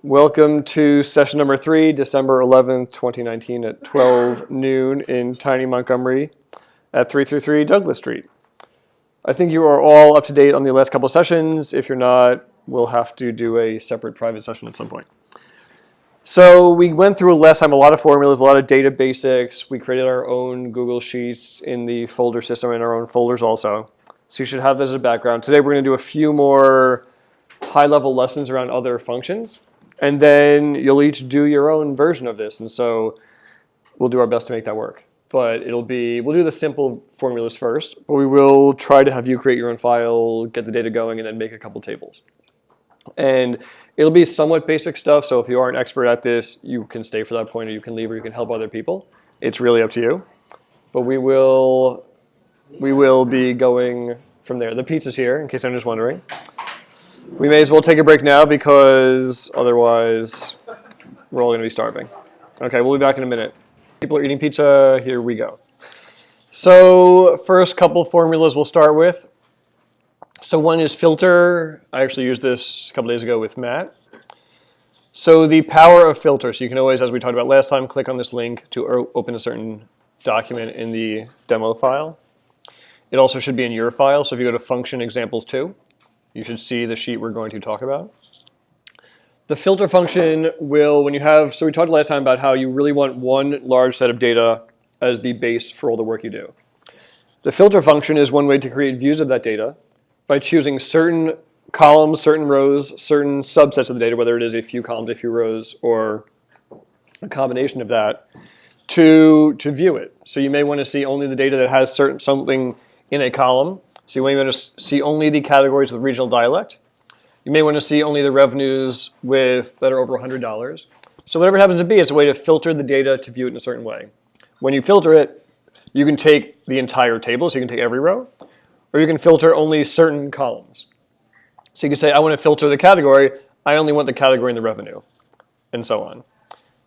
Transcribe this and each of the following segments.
Welcome to session number 3, December 11th, 2019 at 12 noon in tiny Montgomery at 333 Douglas Street. I think you are all up to date on the last couple of sessions. If you're not, we'll have to do a separate private session at some point. So we went through last time a lot of formulas, a lot of data basics. We created our own Google Sheets in the folder system and our own folders also. So you should have this as a background. Today we're going to do a few more high-level lessons around other functions. And then you'll each do your own version of this. And so we'll do our best to make that work. But we'll do the simple formulas first. But we will try to have you create your own file, get the data going, and then make a couple tables. And it'll be somewhat basic stuff, so if you are an expert at this, you can stay for that point, or you can leave, or you can help other people. It's really up to you. But we will be going from there. The pizza's here, in case I'm just wondering. We may as well take a break now, because otherwise we're all going to be starving. Okay, we'll be back in a minute. People are eating pizza. Here we go. So first couple formulas we'll start with. So one is filter. I actually used this a couple days ago with Matt. So the power of filter. So you can always, as we talked about last time, click on this link to open a certain document in the demo file. It also should be in your file. So if you go to function examples 2, you should see the sheet we're going to talk about. The filter function will, so we talked last time about how you really want one large set of data as the base for all the work you do. The filter function is one way to create views of that data by choosing certain columns, certain rows, certain subsets of the data, whether it is a few columns, a few rows, or a combination of that, to view it. So you may want to see only the data that has something in a column. So you may want to see only the categories with regional dialect. You may want to see only the revenues that are over $100. So whatever it happens to be, it's a way to filter the data to view it in a certain way. When you filter it, you can take the entire table, so you can take every row, or you can filter only certain columns. So you can say, I want to filter the category, I only want the category and the revenue, and so on.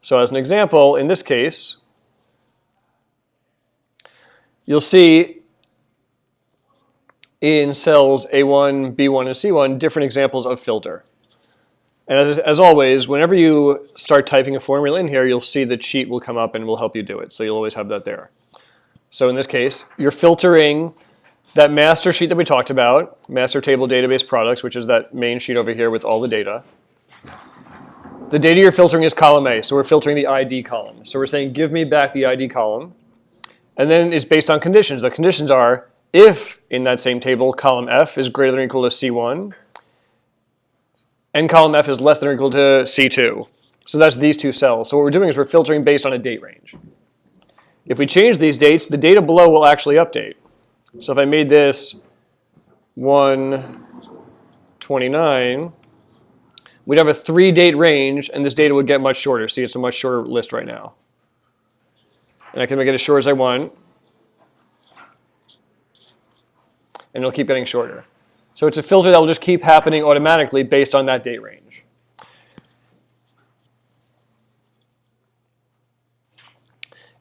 So as an example, in this case, you'll see in cells A1, B1, and C1, different examples of filter. And as always, whenever you start typing a formula in here, you'll see the cheat will come up and will help you do it. So you'll always have that there. So in this case, you're filtering that master sheet that we talked about, master table database products, which is that main sheet over here with all the data. The data you're filtering is column A, so we're filtering the ID column. So we're saying, give me back the ID column. And then it's based on conditions. The conditions are, if in that same table, column F is greater than or equal to C1, and column F is less than or equal to C2. So that's these two cells. So what we're doing is we're filtering based on a date range. If we change these dates, the data below will actually update. So if I made this 129, we'd have a 3-date range, and this data would get much shorter. See, it's a much shorter list right now. And I can make it as short as I want. And it'll keep getting shorter. So it's a filter that will just keep happening automatically based on that date range.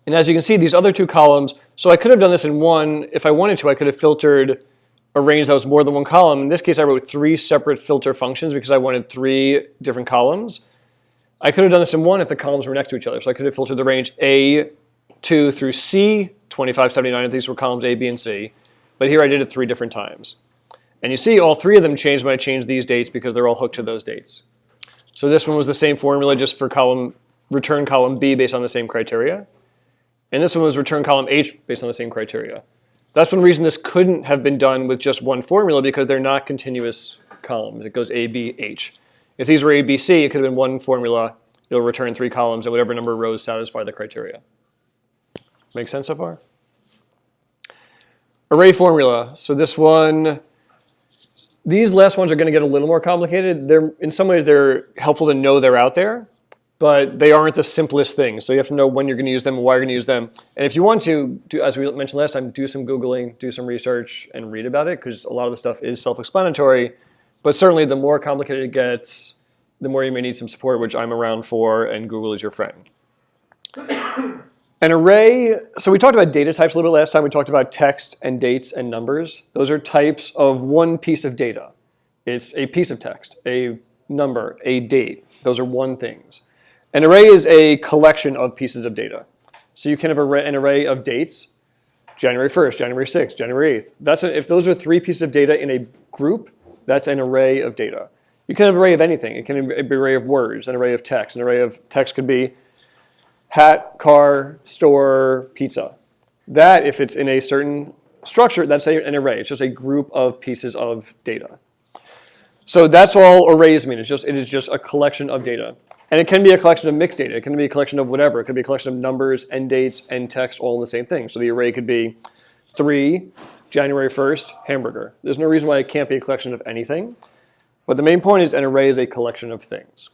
And as you can see, these other two columns, so I could have done this in one. If I wanted to, I could have filtered a range that was more than one column. In this case, I wrote 3 separate filter functions because I wanted 3 different columns. I could have done this in one if the columns were next to each other. So I could have filtered the range A2 through C2579 if these were columns A, B, and C. But here I did it 3 different times. And you see all 3 of them changed when I changed these dates because they're all hooked to those dates. So this one was the same formula just for return column B based on the same criteria. And this one was return column H based on the same criteria. That's one reason this couldn't have been done with just one formula, because they're not continuous columns. It goes A, B, H. If these were A, B, C, it could have been one formula. It'll return 3 columns, and whatever number of rows satisfy the criteria. Make sense so far? Array formula. So these last ones are going to get a little more complicated. In some ways, they're helpful to know they're out there, but they aren't the simplest things. So you have to know when you're going to use them and why you're going to use them. And if you want to, as we mentioned last time, do some Googling, do some research, and read about it, because a lot of the stuff is self-explanatory. But certainly, the more complicated it gets, the more you may need some support, which I'm around for, and Google is your friend. An array, so we talked about data types a little bit last time. We talked about text and dates and numbers. Those are types of one piece of data. It's a piece of text, a number, a date. Those are one things. An array is a collection of pieces of data. So you can have an array of dates, January 1st, January 6th, January 8th. If those are 3 pieces of data in a group, that's an array of data. You can have an array of anything. It can be an array of words, an array of text. An array of text could be hat, car, store, pizza. That, if it's in a certain structure, that's an array. It's just a group of pieces of data. So that's all arrays mean. It is just a collection of data. And it can be a collection of mixed data. It can be a collection of whatever. It could be a collection of numbers, end dates, and text, all in the same thing. So the array could be 3, January 1st, hamburger. There's no reason why it can't be a collection of anything. But the main point is an array is a collection of things.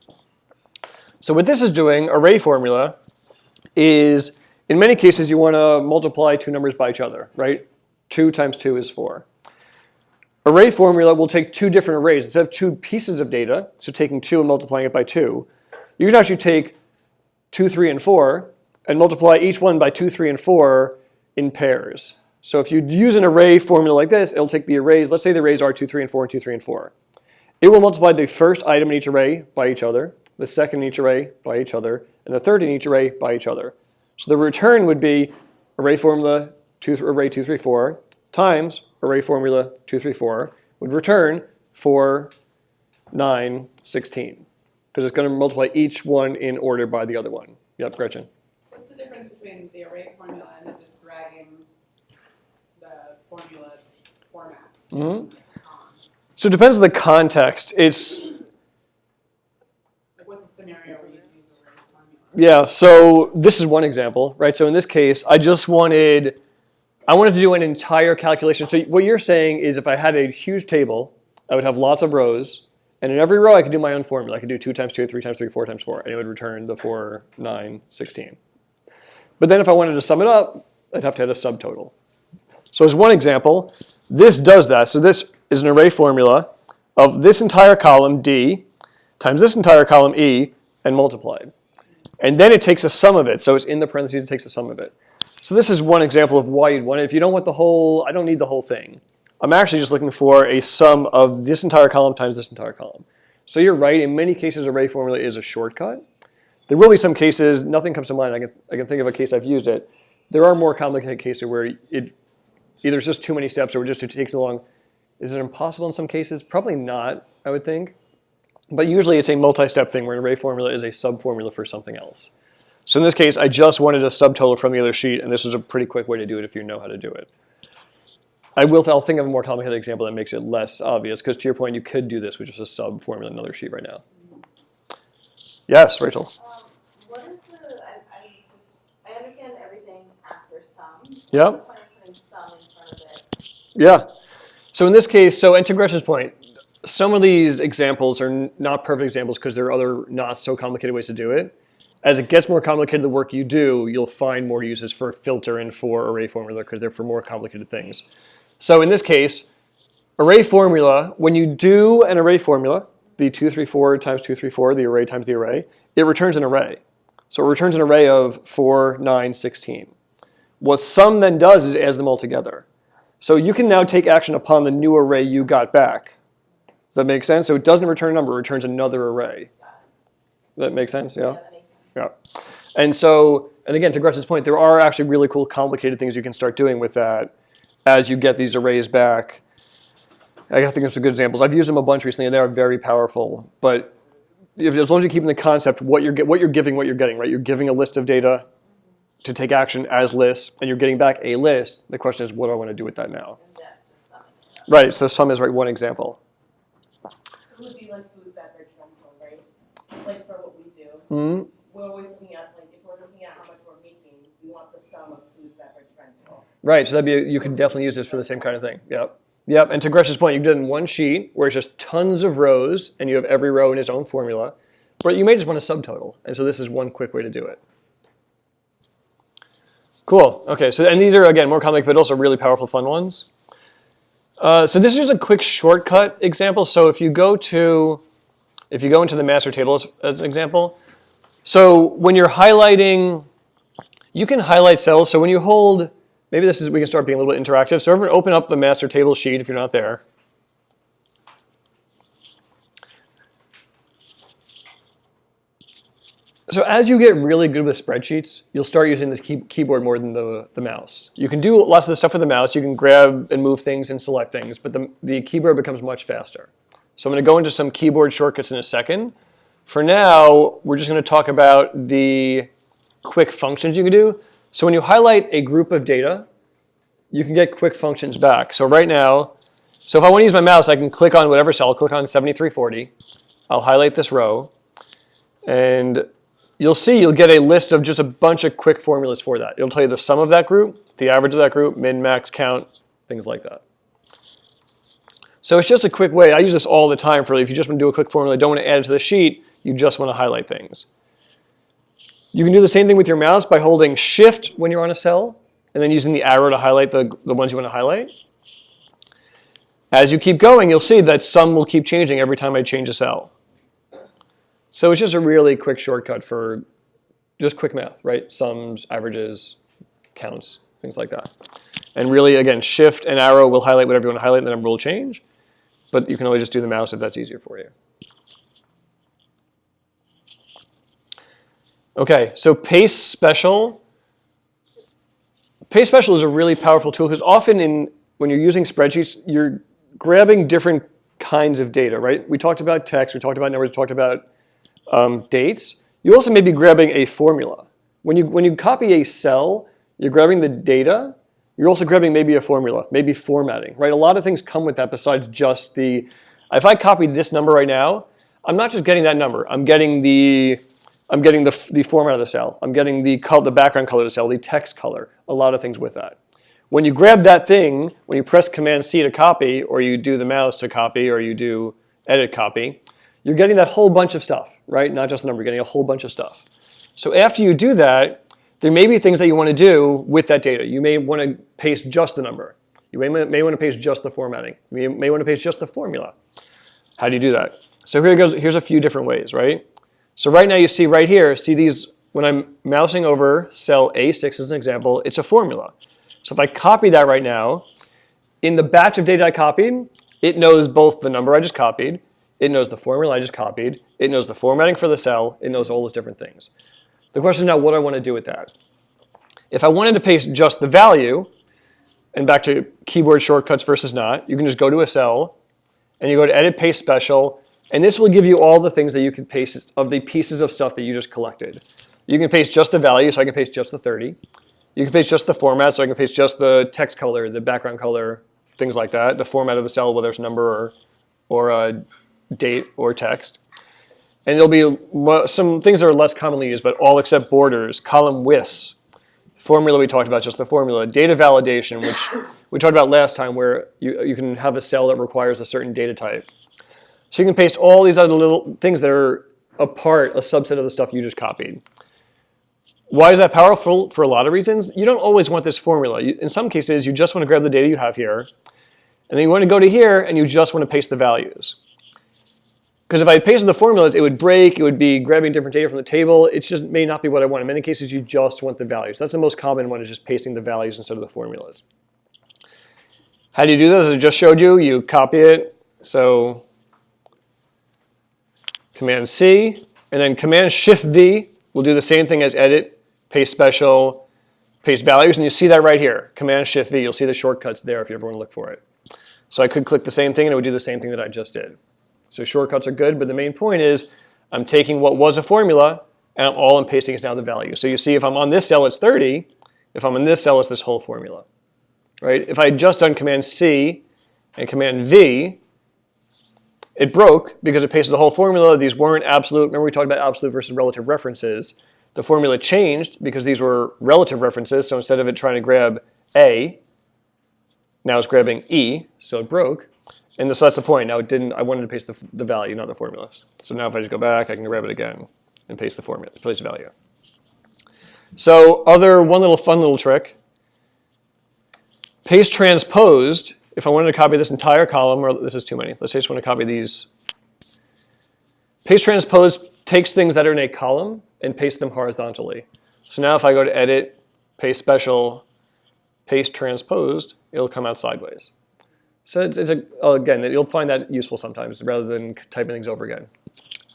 So what this is doing, array formula, is in many cases you want to multiply 2 numbers by each other, right? 2 times 2 is 4. Array formula will take 2 different arrays. Instead of 2 pieces of data, so taking 2 and multiplying it by 2, you can actually take 2, 3, and 4 and multiply each one by 2, 3, and 4 in pairs. So if you use an array formula like this, it'll take the arrays, let's say the arrays are 2, 3, and 4, and 2, 3, and 4. It will multiply the first item in each array by each other, the second in each array by each other, and the third in each array by each other. So the return would be array formula array 2, 3, 4 times array formula 2, 3, 4 would return 4, 9, 16. Because it's going to multiply each one in order by the other one. Yep, Gretchen. What's the difference between the array formula and then just dragging the formula format? Mm-hmm. So it depends on the context. It's like what's the scenario where you use array formula? Yeah, so this is one example, right? So in this case, I wanted to do an entire calculation. So what you're saying is if I had a huge table, I would have lots of rows. And in every row, I could do my own formula. I could do 2 times 2, 3 times 3, 4 times 4, and it would return the 4, 9, 16. But then if I wanted to sum it up, I'd have to add a subtotal. So as one example, this does that. So this is an array formula of this entire column, D, times this entire column, E, and multiplied. And then it takes a sum of it. So it's in the parentheses, it takes a sum of it. So this is one example of why you'd want it. If you don't want the whole, I don't need the whole thing. I'm actually just looking for a sum of this entire column times this entire column. So you're right, in many cases array formula is a shortcut. There will be some cases, nothing comes to mind, I can think of a case I've used it. There are more complicated cases where either it's just too many steps or just it takes too long. Is it impossible in some cases? Probably not, I would think. But usually it's a multi-step thing where an array formula is a sub-formula for something else. So in this case, I just wanted a subtotal from the other sheet, and this is a pretty quick way to do it if you know how to do it. I'll think of a more complicated example that makes it less obvious, because to your point, you could do this with just a sub-formula in another sheet right now. Yes, Rachel? What is I understand everything after sum. Yep. What's the point of putting sum in front of it? Yeah. So in this case, and to Gretchen's point, some of these examples are not perfect examples because there are other not so complicated ways to do it. As it gets more complicated, the work you do, you'll find more uses for filter and for array formula because they're for more complicated things. So in this case, array formula, when you do an array formula, the 2, 3, 4 times 2, 3, 4, the array times the array, it returns an array. So it returns an array of 4, 9, 16. What sum then does is it adds them all together. So you can now take action upon the new array you got back. Does that make sense? So it doesn't return a number, it returns another array. Does that make sense? Yeah? Yeah. And so, and again, to Gretchen's point, there are actually really cool complicated things you can start doing with that as you get these arrays back. I think there's some good examples. I've used them a bunch recently, and they are very powerful. But as long as you keep in the concept what you're giving, what you're getting, right? You're giving a list of data to take action as lists, and you're getting back a list. The question is, what do I want to do with that now? And that's just summing it up. Right, so sum is one example. It would be like food, beverage, rental, right? Like for what we do. Mm-hmm. We're always looking at, like, if we're looking at how much we're making, we want the sum of food, beverage, rental. Right, so you could definitely use this for the same kind of thing. Yep. Yep, and to Gretchen's point, you can do it in one sheet where it's just tons of rows and you have every row in its own formula. But you may just want a subtotal. And so this is one quick way to do it. Cool. Okay, so and these are, again, more complicated, but also really powerful, fun ones. So this is just a quick shortcut example. So if you go into the master table as an example, so when you're highlighting, you can highlight cells. So when you hold, maybe we can start being a little bit interactive. So everyone open up the master table sheet if you're not there. So as you get really good with spreadsheets, you'll start using the keyboard more than the mouse. You can do lots of the stuff with the mouse. You can grab and move things and select things, but the keyboard becomes much faster. So I'm going to go into some keyboard shortcuts in a second. For now, we're just going to talk about the quick functions you can do. So when you highlight a group of data, you can get quick functions back. So right now, so if I want to use my mouse, I can click on whatever cell. I'll click on 7340. I'll highlight this row, and you'll see you'll get a list of just a bunch of quick formulas for that. It'll tell you the sum of that group, the average of that group, min, max, count, things like that. So it's just a quick way. I use this all the time for if you just want to do a quick formula, don't want to add it to the sheet, you just want to highlight things. You can do the same thing with your mouse by holding Shift when you're on a cell, and then using the arrow to highlight the ones you want to highlight. As you keep going, you'll see that sum will keep changing every time I change a cell. So it's just a really quick shortcut for just quick math, right? Sums, averages, counts, things like that. And really, again, Shift and arrow will highlight whatever you want to highlight, and the number will change. But you can always just do the mouse if that's easier for you. Okay, so Paste Special. Paste Special is a really powerful tool because often when you're using spreadsheets, you're grabbing different kinds of data, right? We talked about text, we talked about numbers, we talked about dates. You also may be grabbing a formula. When you copy a cell, you're grabbing the data. You're also grabbing maybe a formula, maybe formatting, right? A lot of things come with that besides just the, if I copied this number right now, I'm not just getting that number. I'm getting the format of the cell. I'm getting the background color of the cell, the text color, a lot of things with that. When you grab that thing, when you press Command-C to copy, or you do the mouse to copy, or you do edit copy, you're getting that whole bunch of stuff, right? Not just a number, you're getting a whole bunch of stuff. So after you do that, there may be things that you want to do with that data. You may want to paste just the number. You may want to paste just the formatting. You may want to paste just the formula. How do you do that? So here's a few different ways, right? So right now you see right here, see these, when I'm mousing over cell A6 as an example, it's a formula. So if I copy that right now, in the batch of data I copied, it knows both the number I just copied, it knows the formula I just copied, it knows the formatting for the cell, it knows all those different things. The question is now, what do I want to do with that? If I wanted to paste just the value, and back to keyboard shortcuts versus not, you can just go to a cell, and you go to Edit, Paste Special, and this will give you all the things that you can paste of the pieces of stuff that you just collected. You can paste just the value, so I can paste just the 30. You can paste just the format, so I can paste just the text color, the background color, things like that, the format of the cell, whether it's number or a date or text. And there'll be some things that are less commonly used, but all except borders, column widths, formula we talked about, just the formula, data validation, which we talked about last time, where you can have a cell that requires a certain data type. So you can paste all these other little things that are a subset of the stuff you just copied. Why is that powerful? For a lot of reasons. You don't always want this formula. In some cases, you just want to grab the data you have here, and then you want to go to here, and you just want to paste the values. Because if I pasted the formulas, it would break, it would be grabbing different data from the table. It just may not be what I want. In many cases, you just want the values. That's the most common one, is just pasting the values instead of the formulas. How do you do this? As I just showed you, you copy it. So Command-C, and then Command-Shift-V will do the same thing as Edit, Paste Special, Paste Values, and you see that right here, Command-Shift-V. You'll see the shortcuts there if you ever want to look for it. So I could click the same thing, and it would do the same thing that I just did. So shortcuts are good, but the main point is I'm taking what was a formula, and all I'm pasting is now the value. So you see if I'm on this cell, it's 30. If I'm in this cell, it's this whole formula. Right? If I had just done Command-C and Command-V, it broke because it pasted the whole formula. These weren't absolute. Remember we talked about absolute versus relative references. The formula changed because these were relative references, so instead of it trying to grab A, now it's grabbing E, so it broke. And so that's the point. Now I wanted to paste the value, not the formulas. So now if I just go back, I can grab it again and paste the formula, paste the value. So one little fun little trick. Paste transposed. If I wanted to copy this entire column, or this is too many. Let's say I just want to copy these. Paste transposed takes things that are in a column and pastes them horizontally. So now if I go to Edit, Paste Special, Paste Transposed, it'll come out sideways. So again, you'll find that useful sometimes rather than typing things over again.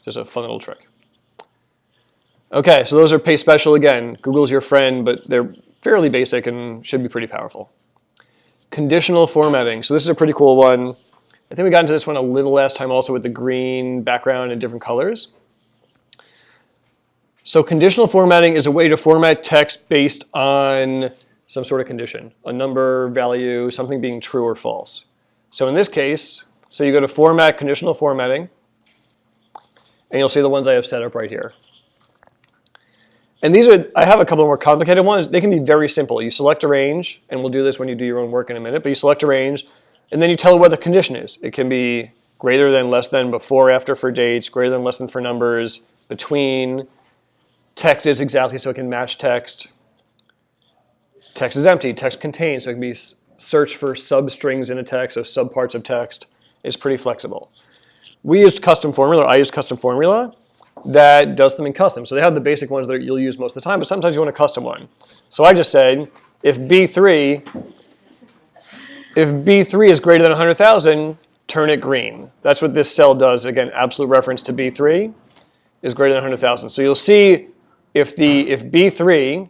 Just a fun little trick. Okay, so those are Paste Special again. Google's your friend, but they're fairly basic and should be pretty powerful. Conditional formatting. So this is a pretty cool one. I think we got into this one a little last time also with the green background and different colors. So conditional formatting is a way to format text based on some sort of condition, a number, value, something being true or false. So in this case, so you go to Format, Conditional Formatting, and you'll see the ones I have set up right here. And these are, I have a couple more complicated ones. They can be very simple. You select a range, and we'll do this when you do your own work in a minute, but you select a range, and then you tell it what the condition is. It can be greater than, less than, before, after for dates, greater than, less than for numbers, between. Text is exactly so it can match text. Text is empty, text contained, so it can be search for substrings in a text, so subparts of text. It's pretty flexible. We used custom formula, or I used custom formula that does them in custom. So they have the basic ones that you'll use most of the time, but sometimes you want a custom one. So I just said, if B3 is greater than 100,000, turn it green. That's what this cell does. Again, absolute reference to B3 is greater than 100,000. So you'll see if B3,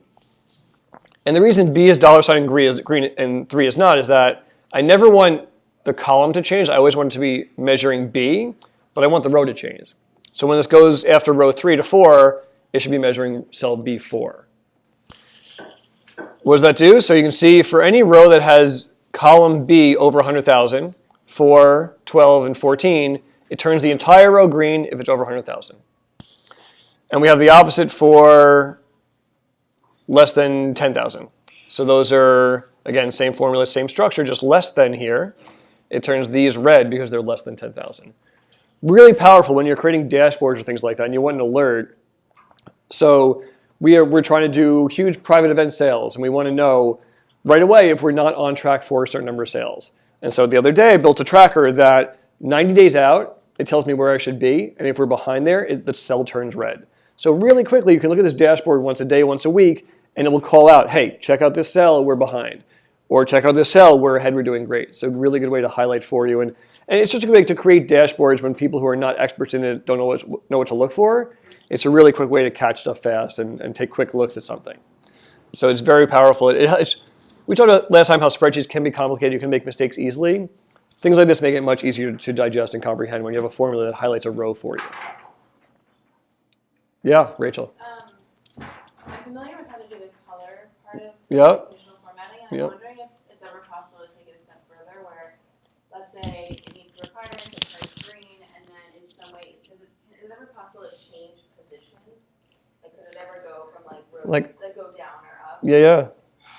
and the reason B is $ green and 3 is not, is that I never want the column to change. I always want it to be measuring B, but I want the row to change. So when this goes after row 3 to 4, it should be measuring cell B4. What does that do? So you can see for any row that has column B over 100,000, 4, 12, and 14, it turns the entire row green if it's over 100,000. And we have the opposite for less than 10,000. So those are, again, same formula, same structure, just less than here. It turns these red because they're less than 10,000. Really powerful when you're creating dashboards or things like that and you want an alert. So we're trying to do huge private event sales and we want to know right away if we're not on track for a certain number of sales. And so the other day I built a tracker that 90 days out, it tells me where I should be. And if we're behind there, the cell turns red. So really quickly, you can look at this dashboard once a day, once a week, and it will call out, hey, check out this cell, we're behind. Or check out this cell, we're ahead, we're doing great. It's a really good way to highlight for you. And it's just a good way to create dashboards when people who are not experts in it don't know what to look for. It's a really quick way to catch stuff fast and take quick looks at something. So it's very powerful. We talked about last time how spreadsheets can be complicated. You can make mistakes easily. Things like this make it much easier to digest and comprehend when you have a formula that highlights a row for you. Yeah, Rachel. I'm familiar with how to do the color part of Yeah. conditional formatting, and I'm wondering if it's ever possible to take it a step further where, let's say, it meets requirements, it turns green, and then in some way, is it ever possible to change position? Like, could it ever go from rows that go down or up? Yeah.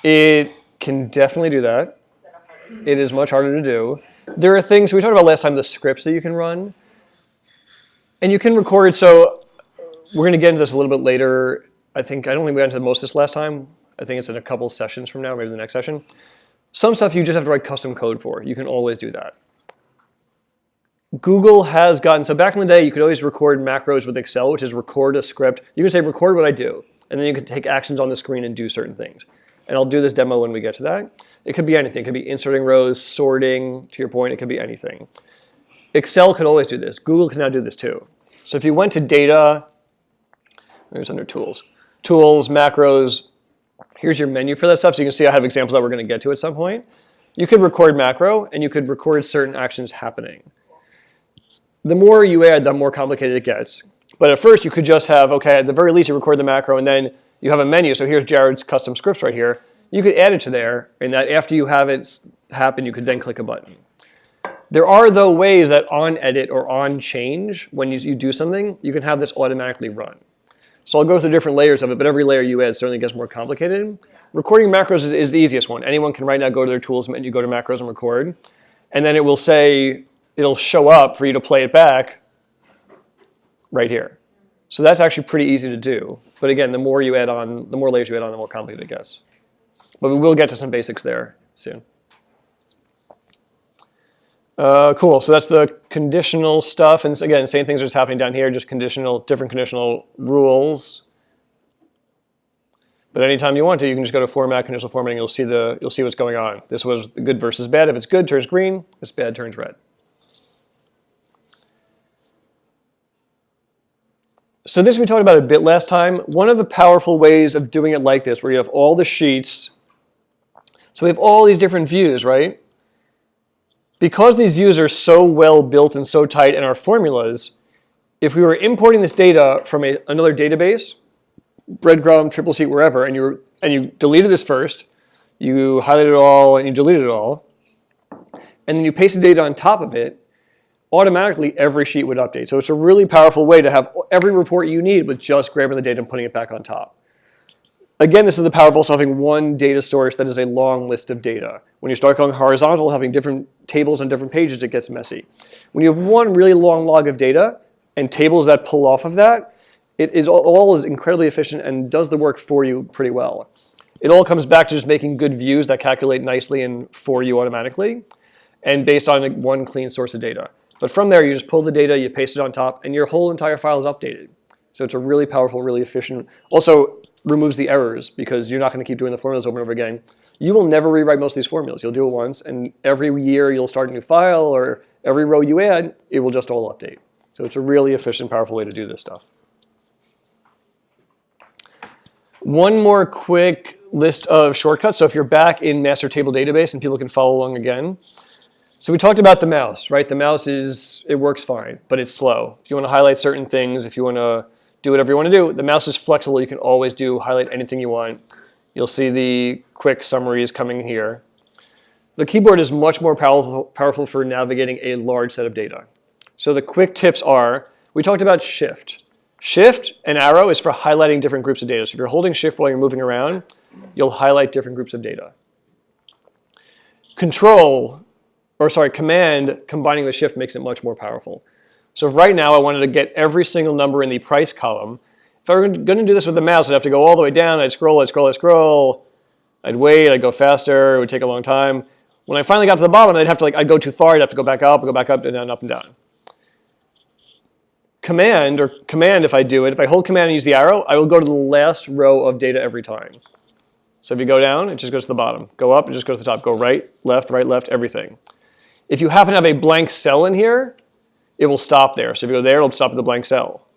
It can definitely do that. Is that a hard It is much harder to do. There are things, we talked about last time, the scripts that you can run. And you can record, so we're going to get into this a little bit later. I don't think we got into most of this last time. I think it's in a couple sessions from now, maybe the next session. Some stuff you just have to write custom code for. You can always do that. Google has gotten, so back in the day, you could always record macros with Excel, which is record a script. You can say, record what I do. And then you can take actions on the screen and do certain things. And I'll do this demo when we get to that. It could be anything. It could be inserting rows, sorting, to your point. It could be anything. Excel could always do this. Google can now do this too. So if you went to data, there's under tools. Tools, macros, here's your menu for that stuff. So you can see I have examples that we're going to get to at some point. You could record macro, and you could record certain actions happening. The more you add, the more complicated it gets. But at first, you could just have, okay, at the very least, you record the macro, and then you have a menu. So here's Jared's custom scripts right here. You could add it to there, and that after you have it happen, you could then click a button. There are, though, ways that on edit or on change, when you do something, you can have this automatically run. So I'll go through different layers of it, but every layer you add certainly gets more complicated. Recording macros is the easiest one. Anyone can right now go to their tools menu, go to macros and record. And then it will say, it'll show up for you to play it back right here. So that's actually pretty easy to do. But again, the more you add on, the more layers you add on, the more complicated it gets. But we will get to some basics there soon. Cool, so that's the conditional stuff. And again, same things are just happening down here, just different conditional rules. But anytime you want to, you can just go to Format, Conditional Formatting, you'll see what's going on. This was good versus bad. If it's good, turns green. If it's bad, turns red. So this we talked about a bit last time. One of the powerful ways of doing it like this, where you have all the sheets, so we have all these different views, right? Because these views are so well built and so tight in our formulas, if we were importing this data from another database, breadcrumb, triple seat, wherever, and you deleted this first, you highlighted it all and you deleted it all, and then you paste the data on top of it, automatically every sheet would update. So it's a really powerful way to have every report you need with just grabbing the data and putting it back on top. Again, this is the power of also having one data source that is a long list of data. When you start going horizontal, having different tables on different pages, it gets messy. When you have one really long log of data and tables that pull off of that, it is all incredibly efficient and does the work for you pretty well. It all comes back to just making good views that calculate nicely and for you automatically, and based on one clean source of data. But from there, you just pull the data, you paste it on top, and your whole entire file is updated. So it's a really powerful, really efficient. Also removes the errors because you're not going to keep doing the formulas over and over again. You will never rewrite most of these formulas. You'll do it once, and every year you'll start a new file, or every row you add, it will just all update. So it's a really efficient, powerful way to do this stuff. One more quick list of shortcuts. So if you're back in master table database and people can follow along again. So we talked about the mouse, right? The mouse it works fine, but it's slow. If you want to highlight certain things, if you want to do whatever you want to do, the mouse is flexible. You can always highlight anything you want. You'll see the quick summaries coming here. The keyboard is much more powerful for navigating a large set of data. So the quick tips are, we talked about shift. Shift and arrow is for highlighting different groups of data. So if you're holding shift while you're moving around, you'll highlight different groups of data. Command combining with shift makes it much more powerful. So if right now I wanted to get every single number in the price column, if I were going to do this with the mouse, I'd have to go all the way down, I'd scroll, I'd wait, I'd go faster, it would take a long time. When I finally got to the bottom, I'd go too far, I'd have to go back up, and down, up and down. Command, if I do it, if I hold command and use the arrow, I will go to the last row of data every time. So if you go down, it just goes to the bottom. Go up, it just goes to the top. Go right, left, everything. If you happen to have a blank cell in here, it will stop there. So if you go there, it'll stop at the blank cell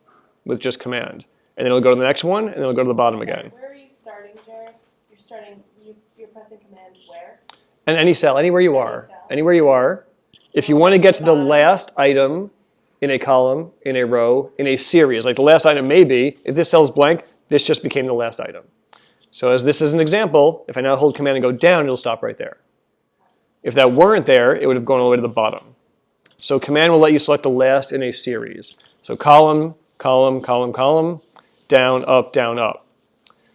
with just command. And then it'll go to the next one, and then it'll go to the bottom again. Where are you starting, Jared? You're pressing command where? And any cell, anywhere you are. Anywhere you are. If you want to get to the last item in a column, in a row, in a series, like the last item may be, if this cell is blank, this just became the last item. So as this is an example, if I now hold command and go down, it'll stop right there. If that weren't there, it would have gone all the way to the bottom. So command will let you select the last in a series. So column, down, up.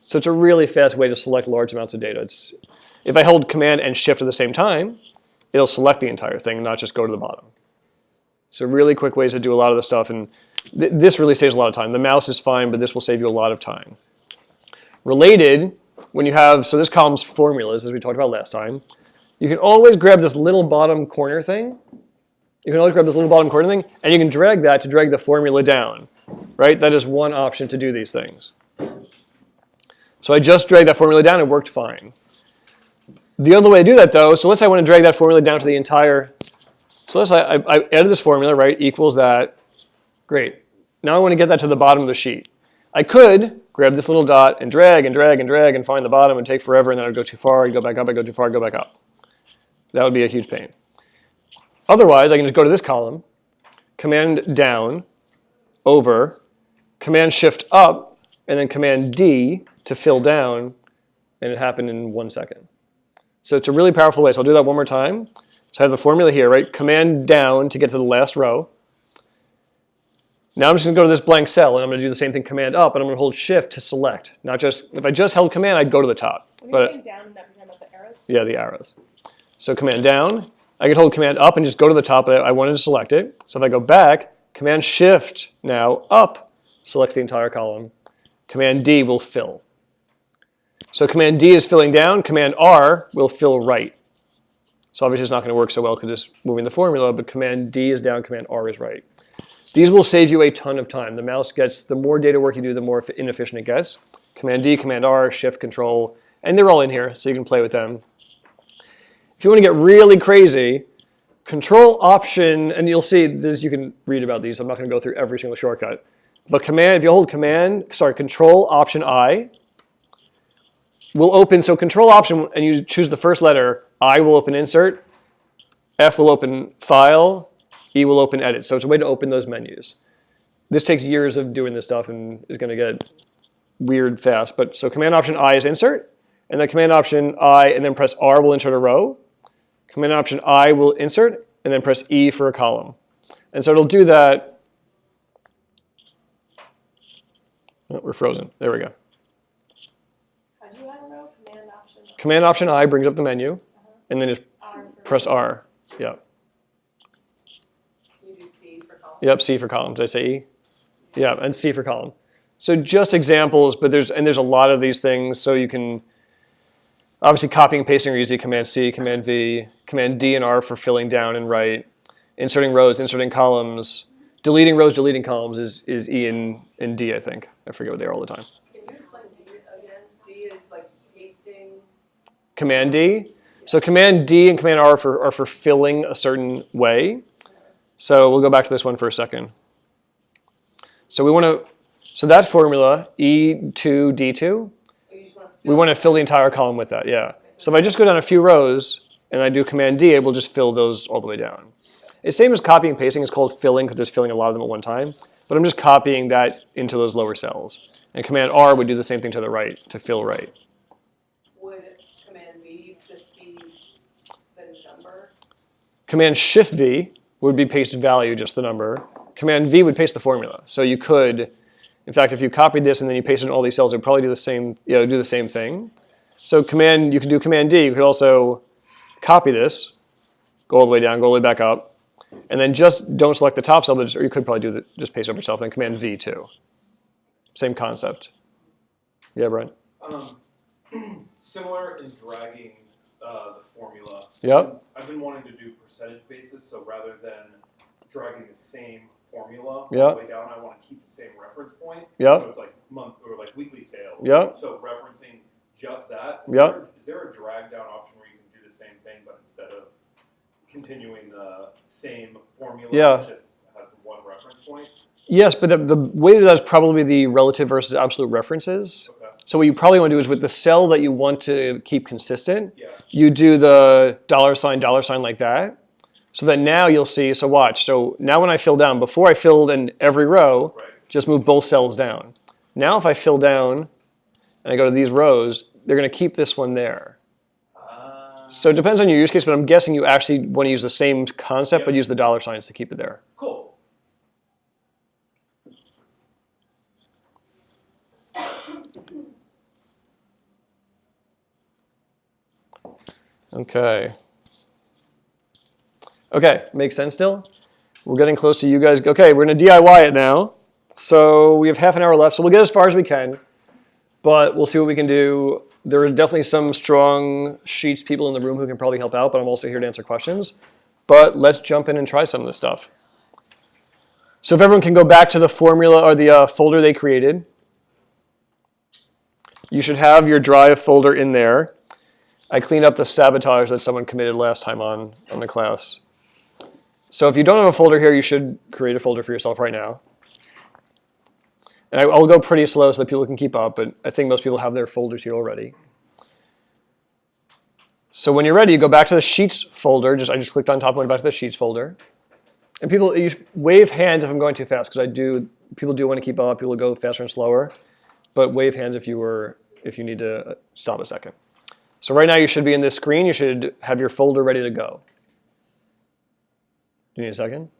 So it's a really fast way to select large amounts of data. If I hold command and shift at the same time, it'll select the entire thing, not just go to the bottom. So really quick ways to do a lot of the stuff, and this really saves a lot of time. The mouse is fine, but this will save you a lot of time. Related, when you have, so this column's formulas, as we talked about last time, you can always grab this little bottom corner thing. And you can drag that to drag the formula down, right? That is one option to do these things. So I just dragged that formula down, it worked fine. The other way to do that though, so let's say I want to drag that formula down to the entire, so let's say I added this formula, right, equals that, great. Now I want to get that to the bottom of the sheet. I could grab this little dot and drag and find the bottom and take forever, and then I'd go too far, I'd go back up, I'd go too far, I'd go back up. That would be a huge pain. Otherwise, I can just go to this column, command down, over, command shift up, and then command D to fill down, and it happened in 1 second. So it's a really powerful way. So I'll do that one more time. So I have the formula here, right? Command down to get to the last row. Now I'm just going to go to this blank cell, and I'm going to do the same thing, command up, and I'm going to hold shift to select. Not just, if I just held command, I'd go to the top. When you're saying down, that you're talking about the arrows? Yeah, the arrows. So command down. I could hold command up and just go to the top, but I wanted to select it. So if I go back, command shift now up selects the entire column. Command D will fill. So command D is filling down, command R will fill right. So obviously it's not going to work so well because it's moving the formula, but command D is down, command R is right. These will save you a ton of time. The mouse gets, the more data work you do, the more inefficient it gets. Command D, command R, shift, control, and they're all in here, so you can play with them. If you want to get really crazy, control option, and you'll see this, you can read about these. I'm not going to go through every single shortcut. But if you hold Control Option I, will open, so Control Option, and you choose the first letter, I will open Insert, F will open File, E will open Edit. So it's a way to open those menus. This takes years of doing this stuff and is going to get weird fast. But so Command Option I is Insert, and then Command Option I, and then press R will insert a row. Command Option I will insert, and then press E for a column. And so it'll do that. Oh, we're frozen. There we go. How do you add a row? Command Option. Command Option I brings up the menu, and then just press R. Yeah. You do C for column. Yep, C for column. Did I say E? Yeah, and C for column. So just examples, but there's a lot of these things. So you can, obviously copying and pasting are easy. Command C, Command V, Command D and R for filling down and right. Inserting rows, inserting columns. Deleting rows, deleting columns is E and D, I think. I forget what they are all the time. Can you explain D again? D is like pasting. Command D. So Command D and Command R are for filling a certain way. So we'll go back to this one for a second. So that formula, E2, D2, we want to fill the entire column with that, yeah. So if I just go down a few rows and I do Command D, it will just fill those all the way down. It's same as copying and pasting. It's called filling because it's filling a lot of them at one time. But I'm just copying that into those lower cells. And Command R would do the same thing to the right, to fill right. Would Command V just be the number? Command Shift V would be paste value, just the number. Command V would paste the formula. So you could, in fact, if you copied this and then you pasted in all these cells, it would probably do the same, do the same thing. So you could do Command D. You could also copy this, go all the way down, go all the way back up, and then just don't select the top cell, or you could probably just paste over itself, and Command V too. Same concept. Yeah, Brian? Similar in dragging the formula. Yep. I've been wanting to do percentage basis, so rather than dragging the same formula all Yep. the way down, I want to keep the same reference point. Yep. So it's like month or like weekly sales. Yep. So referencing just that. Yep. Is there a drag down option where you can do the same thing, but instead of continuing the same formula, Yeah. it just has one reference point? Yes, but the way to do that is probably the relative versus absolute references. Okay. So what you probably want to do is with the cell that you want to keep consistent, Yeah. you do the $sign like that. So that now you'll see, so watch. So now when I fill down, before I filled in every row, Right. just move both cells down. Now if I fill down and I go to these rows, they're going to keep this one there. So it depends on your use case, but I'm guessing you actually want to use the same concept, but use the $signs to keep it there. Cool. Okay. Okay, makes sense still? We're getting close to you guys. Okay, we're going to DIY it now. So we have half an hour left, so we'll get as far as we can, but we'll see what we can do. There are definitely some strong Sheets people in the room who can probably help out, but I'm also here to answer questions. But let's jump in and try some of this stuff. So if everyone can go back to the formula or the folder they created, you should have your Drive folder in there. I cleaned up the sabotage that someone committed last time on the class. So if you don't have a folder here, you should create a folder for yourself right now. And I'll go pretty slow so that people can keep up, but I think most people have their folders here already. So when you're ready, you go back to the Sheets folder. I just clicked on top and went back to the Sheets folder. And people, you wave hands if I'm going too fast, because people do want to keep up. People go faster and slower, but wave hands if you need to stop a second. So right now you should be in this screen. You should have your folder ready to go. Do you need a second?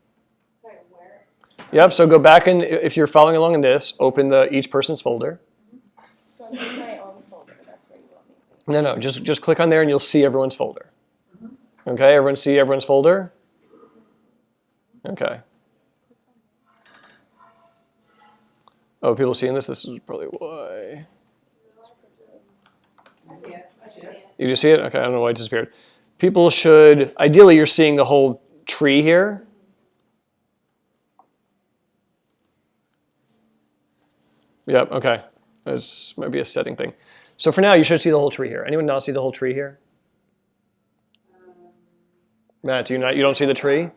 Sorry, where? Yep, so go back and if you're following along in this, open each person's folder. So I'm in my own folder, that's where you want me. No, just click on there and you'll see everyone's folder. Okay, everyone see everyone's folder? Okay. Oh, people seeing this? This is probably why. Yeah, I should. You just see it? Okay, I don't know why it disappeared. People should, ideally you're seeing the whole tree here. Yep, okay. This might be a setting thing. So for now, you should see the whole tree here. Anyone not see the whole tree here? Matt, you don't see the tree?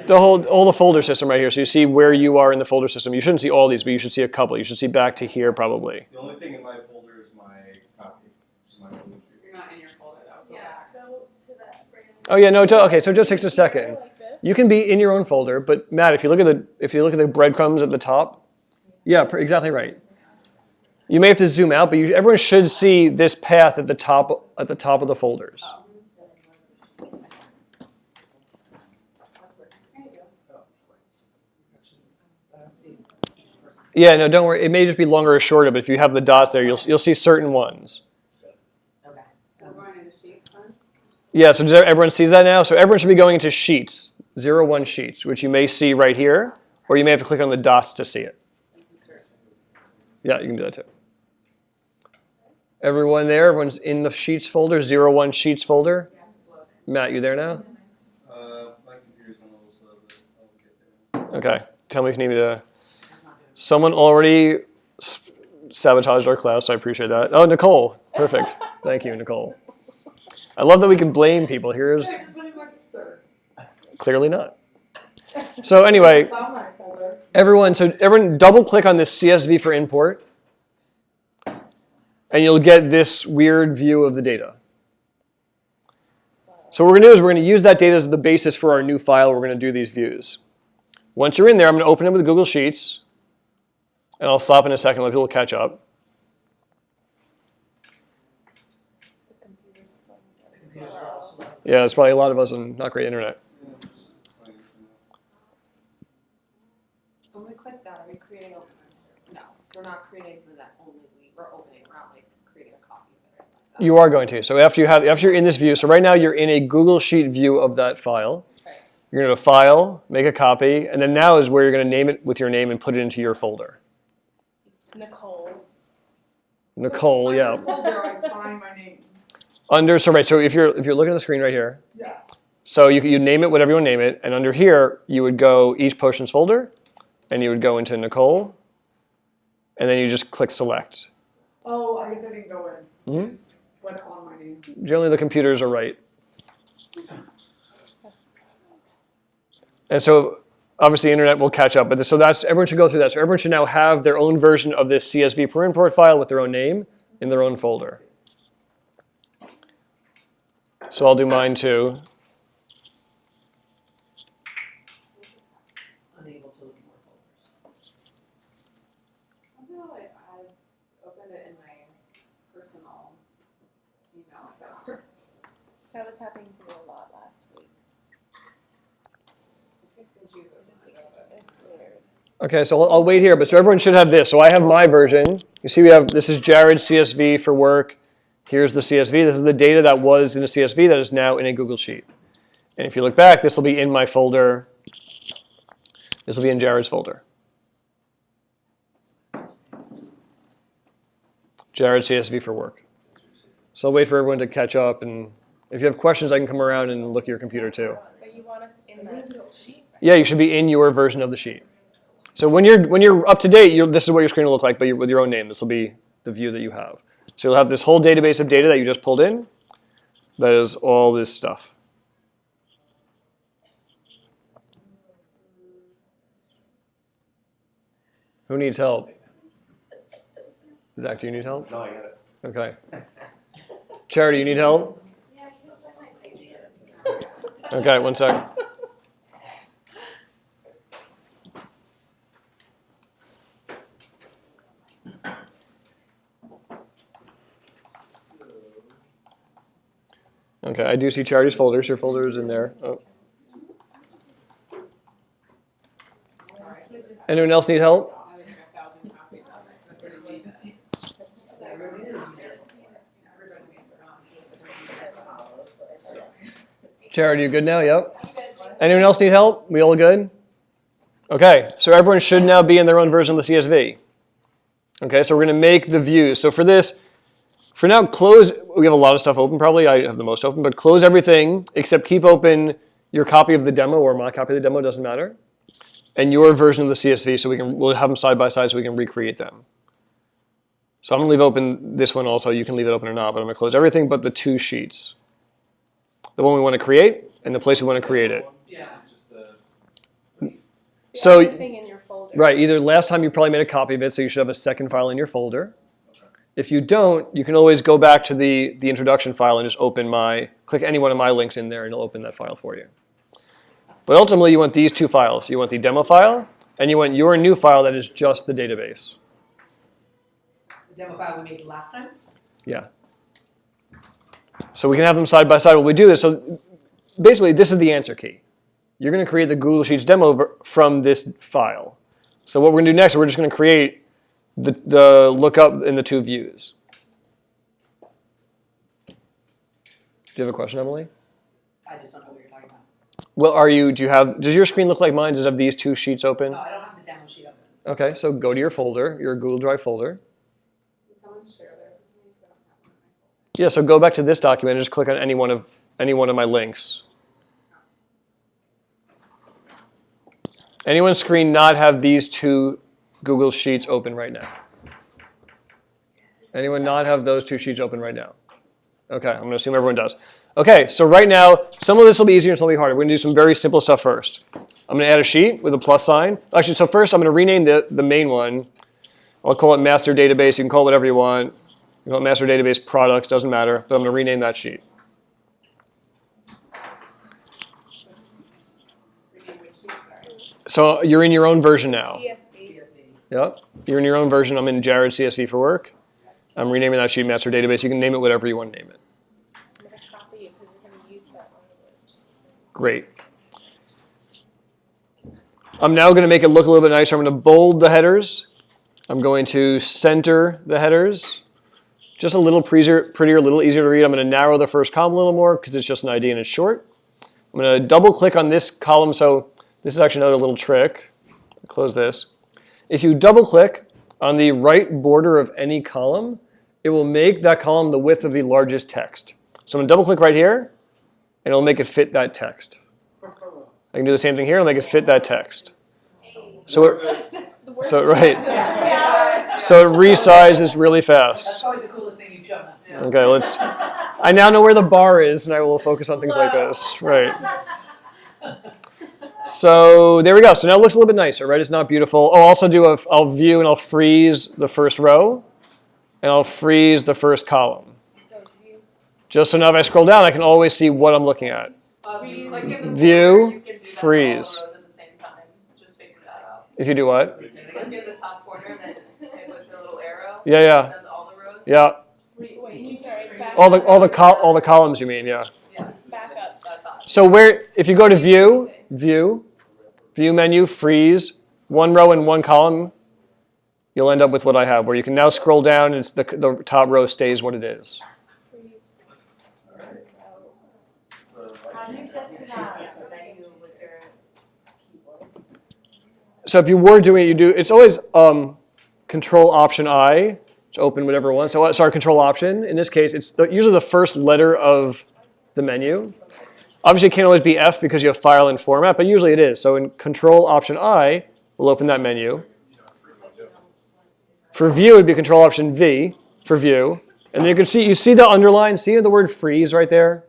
all the folder system right here. So you see where you are in the folder system. You shouldn't see all these, but you should see a couple. You should see back to here probably. The only thing in my folder is my copy. My folder. You're not in your folder though. Yeah, go to that. Oh yeah, no. Okay, so it just takes a second. You can be in your own folder, but Matt, if you look at the breadcrumbs at the top, yeah, exactly right. You may have to zoom out, but everyone should see this path at the top of the folders. Yeah, no, don't worry. It may just be longer or shorter, but if you have the dots there, you'll see certain ones. Okay. We're going into sheets then? Yeah, so everyone sees that now? So everyone should be going into Sheets, 01 Sheets, which you may see right here, or you may have to click on the dots to see it. Yeah, you can do that too. Everyone there? Everyone's in the Sheets folder, 01 Sheets folder? Matt, you there now? My computer's on a little slow, but I'll get there. Okay. Tell me if you need me to... Someone already sabotaged our class, so I appreciate that. Oh, Nicole. Perfect. Thank you, Nicole. I love that we can blame people. Here's... Clearly not. So anyway, everyone double click on this CSV for import, and you'll get this weird view of the data. So what we're going to do is we're going to use that data as the basis for our new file. We're going to do these views. Once you're in there, I'm going to open it with Google Sheets. And I'll stop in a second, let people catch up. Yeah, there's probably a lot of us on not great internet. When we click that, are we creating a, no, so we're not creating so that only we're opening, we're not like creating a copy of it or anything like that. You are going to. So after you're in this view, so right now you're in a Google Sheet view of that file. Right. You're going to File, make a copy, and then now is where you're going to name it with your name and put it into your folder. Nicole, yeah. Find my name. So if you're looking at the screen right here, Yeah. so you name it whatever you want to name it, and under here you would go each potions folder, and you would go into Nicole, and then you just click select. Oh, I guess I didn't go in. Mhm. Just went on my name. Generally the computers are right. And so obviously, the internet will catch up, but so everyone should go through that. So everyone should now have their own version of this CSV per import file with their own name in their own folder. So I'll do mine too. Unable to look more folders. Somehow I opened it in my personal email if that worked. That was happening to me a lot last week. It's weird. Okay, so I'll wait here, but so everyone should have this. So I have my version. You see this is Jared's CSV for work. Here's the CSV. This is the data that was in a CSV that is now in a Google Sheet. And if you look back, this will be in my folder. This will be in Jared's folder. Jared's CSV for work. So I'll wait for everyone to catch up, and if you have questions, I can come around and look at your computer too. But you want us in that sheet? Yeah, you should be in your version of the sheet. So when you're up to date, this is what your screen will look like, but with your own name. This will be the view that you have. So you'll have this whole database of data that you just pulled in. That is all this stuff. Who needs help? Zach, do you need help? No, I got it. Okay. Charity, you need help? Okay, one sec. Okay, I do see Charity's folders. Your folder is in there. Oh. Anyone else need help? I think 1,000 copies of it. Charity, you good now? Yep. Anyone else need help? We all good? Okay, so everyone should now be in their own version of the CSV. Okay, so we're going to make the views. So for this, for now, close. We have a lot of stuff open probably. I have the most open, but close everything except keep open your copy of the demo or my copy of the demo, doesn't matter, and your version of the CSV so we'll have them side by side so we can recreate them. So I'm going to leave open this one also. You can leave it open or not, but I'm going to close everything but the two sheets. The one we want to create and the place we want to create it. Yeah. Just the So, Everything in your folder. right, either last time you probably made a copy of it, so you should have a second file in your folder. If you don't, you can always go back to the introduction file and just click any one of my links in there and it'll open that file for you. But ultimately, you want these two files. You want the demo file, and you want your new file that is just the database. The demo file we made last time? Yeah. So we can have them side by side while we do this. So basically, this is the answer key. You're going to create the Google Sheets demo from this file. So what we're going to do next, we're just going to create the lookup in the two views. Do you have a question, Emily? I just don't know what you're talking about. Well, does your screen look like mine? Does it have these two sheets open? No, I don't have the demo sheet open. Okay, so go to your folder, your Google Drive folder. Can someone share theirs with me? 'Cause I don't have one in my folder. Yeah, so go back to this document and just click on any one of my links. Anyone's screen not have these two Google Sheets open right now? Anyone not have those two sheets open right now? Okay, I'm going to assume everyone does. Okay, so right now, some of this will be easier and some will be harder. We're going to do some very simple stuff first. I'm going to add a sheet with a plus sign. Actually, so first I'm going to rename the main one. I'll call it Master Database. You can call it whatever you want. You can call it Master Database Products, doesn't matter. But I'm going to rename that sheet. So you're in your own version now. CSV. Yep. You're in your own version. I'm in Jared CSV for work. I'm renaming that sheet Master Database. You can name it whatever you want to name it. I'm gonna copy it because we're gonna use that language. Great. I'm now going to make it look a little bit nicer. I'm going to bold the headers. I'm going to center the headers. Just a little prettier, a little easier to read. I'm going to narrow the first column a little more because it's just an ID and it's short. I'm going to double click on this column. So this is actually another little trick. Close this. If you double click on the right border of any column, it will make that column the width of the largest text. So I'm going to double click right here, and it'll make it fit that text. I can do the same thing here, it'll make it fit that text. So it resizes really That's fast. probably the coolest thing you've shown us. Okay, I now know where the bar is, and I will focus on things like this. Right. So there we go. So now it looks a little bit nicer, right? It's not beautiful. I'll also I'll view and I'll freeze the first row, and I'll freeze the first column. Just so now if I scroll down, I can always see what I'm looking at. Like in the View, corner, you can do that to all freeze. the rows at the same time. Just figure that out. If you do what? Click in the top corner, then hit with the little arrow. Yeah, yeah. It does all the rows. Yeah. Wait, sorry, back All the columns you mean, yeah. Yeah, back up. that's all. So if you go to view menu, freeze, one row and one column, you'll end up with what I have, where you can now scroll down and the top row stays what it is. Freeze. How do you get to that menu with your keyboard? So if you were doing it, it's always Control Option I to open whatever one. So sorry, Control Option. In this case, it's usually the first letter of the menu. Obviously, it can't always be F because you have File and Format, but usually it is. So in Control Option I, we'll open that menu. For View, it'd be Control Option V for View. And then you see the underline, see the word freeze right there?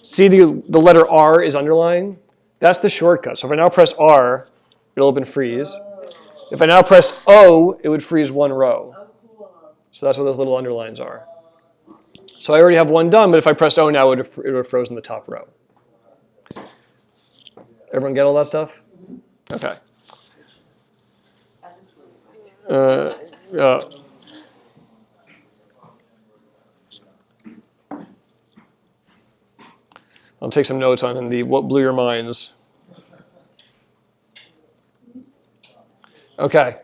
See the letter R is underlying? That's the shortcut. So if I now press R, it'll open freeze. If I now pressed O, it would freeze one row. So that's what those little underlines are. So I already have one done, but if I pressed O now, it would have frozen the top row. Everyone get all that stuff? Okay. I'll take some notes on what blew your minds. Okay.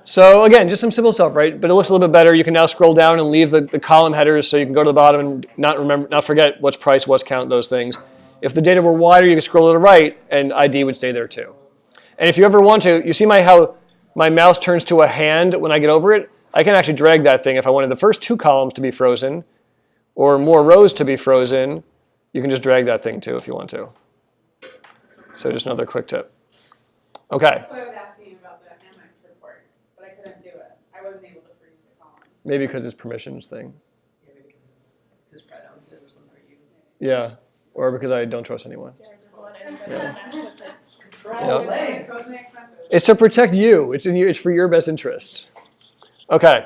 So again, just some simple stuff, right? But it looks a little bit better. You can now scroll down and leave the column headers, so you can go to the bottom and not forget what's price, what's count, those things. If the data were wider, you can scroll to the right, and ID would stay there too. And if you ever want to, you see how my mouse turns to a hand when I get over it? I can actually drag that thing. If I wanted the first two columns to be frozen, or more rows to be frozen, you can just drag that thing too if you want to. So just another quick tip. Okay. That's what I was asking you about the Amex report, but I couldn't do it. I wasn't able to freeze the column. Maybe because it's permissions thing. Yeah, maybe because Fred owns it or something, or you. Yeah. Or because I don't trust anyone. Jared doesn't want anybody to mess with this. Yeah. Code makes sense. It's to protect you. It's for your best interest. Okay.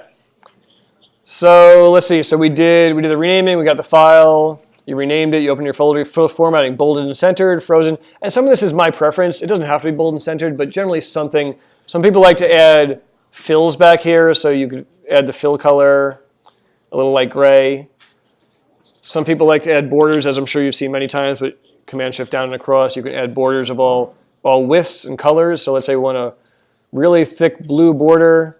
So let's see. So we did the renaming. We got the file. You renamed it. You open your folder. Formatting, bolded and centered, frozen. And some of this is my preference. It doesn't have to be bold and centered, but generally something. Some people like to add fills back here, so you could add the fill color, a little light gray. Some people like to add borders, as I'm sure you've seen many times, but Command-Shift down and across. You can add borders of all widths and colors. So let's say we want a really thick blue border.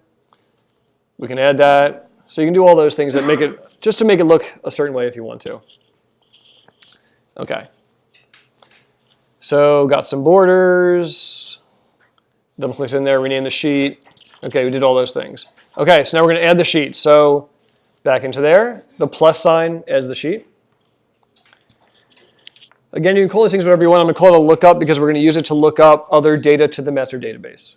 We can add that. So you can do all those things that make it, just to make it look a certain way if you want to. Okay. So got some borders. Double clicks in there, rename the sheet. Okay, we did all those things. Okay, so now we're going to add the sheet. So back into there, the plus sign adds the sheet. Again, you can call these things whatever you want. I'm going to call it a lookup because we're going to use it to look up other data to the master database.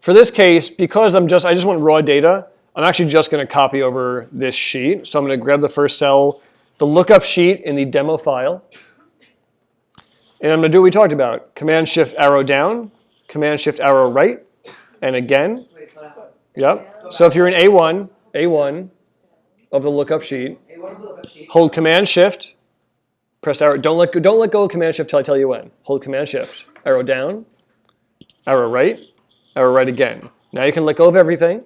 For this case, because I just want raw data, I'm actually just going to copy over this sheet. So I'm going to grab the first cell, the lookup sheet in the demo file. And I'm going to do what we talked about. Command-Shift arrow down, Command-Shift arrow right, and again. Wait, slow down. Yep. So if you're in A1 of the lookup sheet, A1 of the lookup sheet. hold Command-Shift, press arrow. Don't let go of Command-Shift till I tell you when. Hold Command-Shift, arrow down, arrow right again. Now you can let go of everything.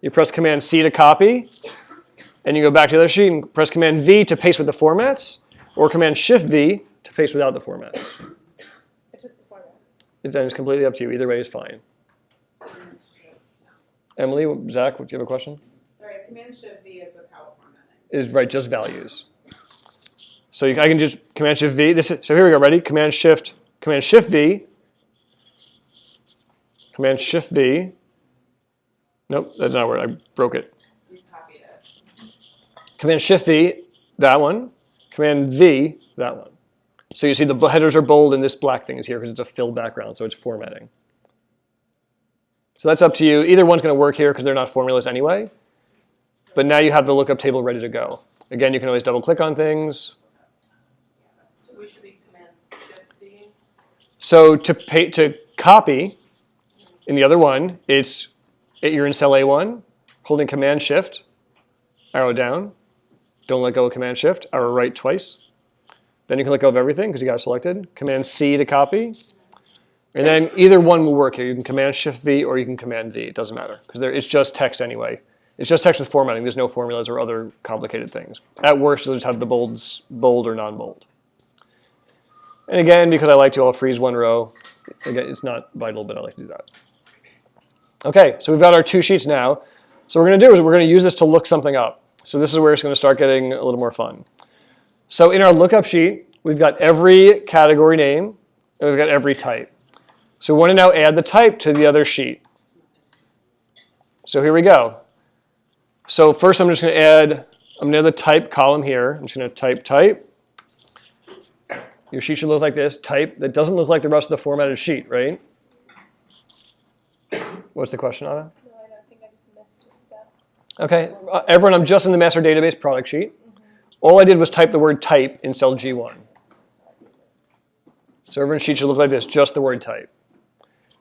You press Command-C to copy, and you go back to the other sheet and press Command-V to paste with the formats, or Command-Shift-V to paste without the formats. I took the formats. It's completely up to you. Either way is fine. Emily, Zach, do you have a question? Sorry, Command-Shift-V is without formatting. Is right, just values. So I can just Command-Shift-V. So here we go, ready? Command-Shift-V, Command-Shift-V. Nope, that's not where I broke it. You copied it. Command-Shift-V, that one. Command-V, that one. So you see the headers are bold and this black thing is here because it's a fill background, so it's formatting. So that's up to you. Either one's going to work here because they're not formulas anyway. But now you have the lookup table ready to go. Again, you can always double click on things. So we should be Command-Shift-V. So to copy in the other one, you're in cell A1, holding Command-Shift, arrow down. Don't let go of Command-Shift, arrow right twice. Then you can let go of everything because you got it selected. Command-C to copy. And then either one will work here. You can Command-Shift-V or you can Command-V. It doesn't matter because it's just text anyway. It's just text with formatting. There's no formulas or other complicated things. At worst, you'll just have the bold or non-bold. And again, because I like to, I'll freeze one row. Again, it's not vital, but I like to do that. Okay, so we've got our two sheets now. So what we're going to do is we're going to use this to look something up. So this is where it's going to start getting a little more fun. So in our lookup sheet, we've got every category name, and we've got every type. So we want to now add the type to the other sheet. So here we go. So first I'm just going to add the type column here. I'm just going to type. Your sheet should look like this, type. That doesn't look like the rest of the formatted sheet, right? What's the question, Anna? No, I don't think I just missed a step. Okay, everyone, I'm just in the master database product sheet. All I did was type the word type in cell G1. So everyone's sheet should look like this, just the word type.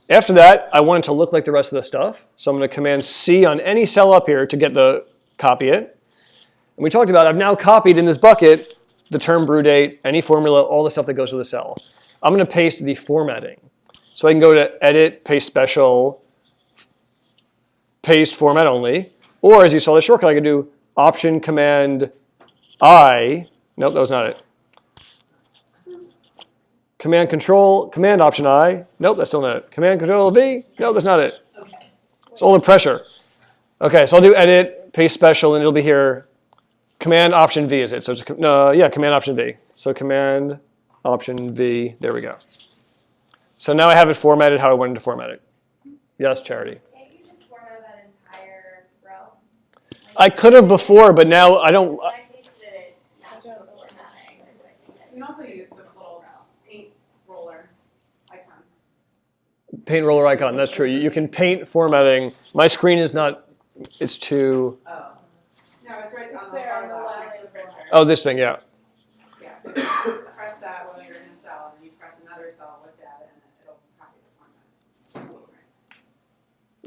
After that, I want it to look like the rest of the stuff. So I'm going to Command-C on any cell up here to copy it. And we talked about, I've now copied in this bucket the term brew date, any formula, all the stuff that goes to the cell. I'm going to paste the formatting. So I can go to Edit, Paste Special, Paste Format Only. Or as you saw the shortcut, I could do Option Command I. Nope, that was not it. Command Control, Command Option I. Nope, that's still not it. Command Control V. Nope, that's not it. Okay. It's all the pressure. Okay, so I'll do Edit, Paste Special, and it'll be here. Command Option V is it? So it's Command Option V. So Command Option V. There we go. So now I have it formatted how I wanted to format it. Yes, Charity. Can't you just format that entire row? I could have before, but now I don't. When I pasted it, not the formatting. You can also use the little paint roller icon. Paint roller icon, that's true. You can paint formatting. My screen is not, it's too, Oh. No, it's right It's on there on the the left left. next to the printer. oh, this thing, yeah. Yeah, so press that while you're in the cell,